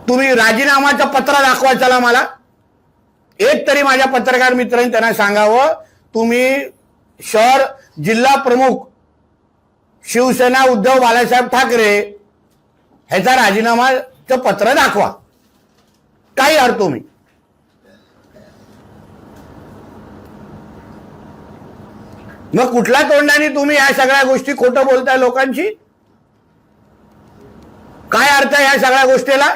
तुम्ही राजीनामाचं पत्र दाखवा चला मला. एक तरी माझ्या पत्रकार मित्रांनी त्यांना सांगावं, तुम्ही शहर जिल्हा प्रमुख शिवसेना उद्धव बाळासाहेब ठाकरे ह्याचा राजीनामाचं पत्र दाखवा. काही अर्थ तुम्ही मग कुठल्या तोंडाने तुम्ही या सगळ्या गोष्टी खोटं बोलताय लोकांची? काय अर्थ आहे या सगळ्या गोष्टीला?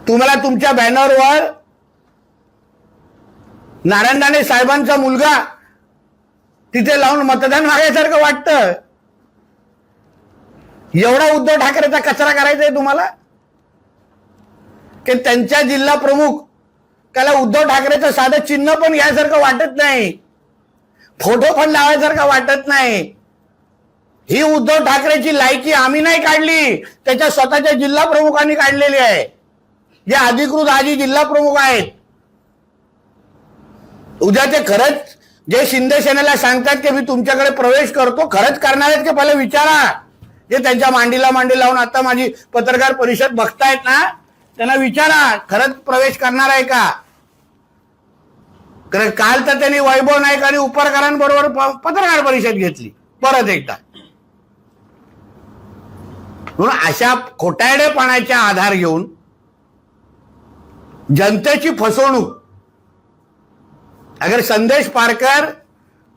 तुम्हाला तुमच्या बॅनरवर नारायण राणे साहेबांचा मुलगा तिथे लावून मतदान मागायसारखं वाटतं. एवढा उद्धव ठाकरेचा कचरा करायचा आहे तुम्हाला की त्यांच्या जिल्हा प्रमुख त्याला उद्धव ठाकरेचं साधं चिन्ह पण यासारखं वाटत नाही, फोटो पण लावायसारखं वाटत नाही. ही उद्धव ठाकरेची लायकी आम्ही नाही काढली, त्याच्या स्वतःच्या जिल्हा प्रमुखांनी काढलेली आहे, जे अधिकृत आजी जिल्हा प्रमुख आहेत. उद्या ते खरंच जे शिंदे सेनेला सांगतात की मी तुमच्याकडे प्रवेश करतो, खरंच करणार आहेत की पहिले विचारा. जे त्यांच्या मांडीला मांडी लावून आता माझी पत्रकार परिषद बघतायत ना, त्यांना विचारा खरंच प्रवेश करणार आहे का. कारण काल तर त्यांनी वैभव नाईक आणि उपरकरांबरोबर पत्रकार परिषद घेतली परत एकदा. म्हणून अशा खोटारडेपणाचा आधार घेऊन जनतेची फसवणूक. अगर संदेश पारकर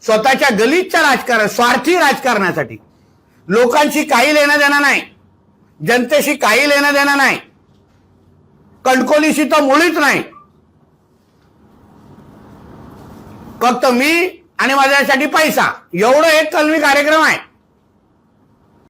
स्वतःच्या गलिच्छ राजकारण, स्वार्थी राजकारणासाठी, लोकांशी काही लेणं देणं नाही, जनतेशी काही लेणं देणं नाही, कणकोलीशी तर मुळीच नाही, फक्त मी आणि माझ्यासाठी पैसा, एवढं एक कलमी कार्यक्रम आहे.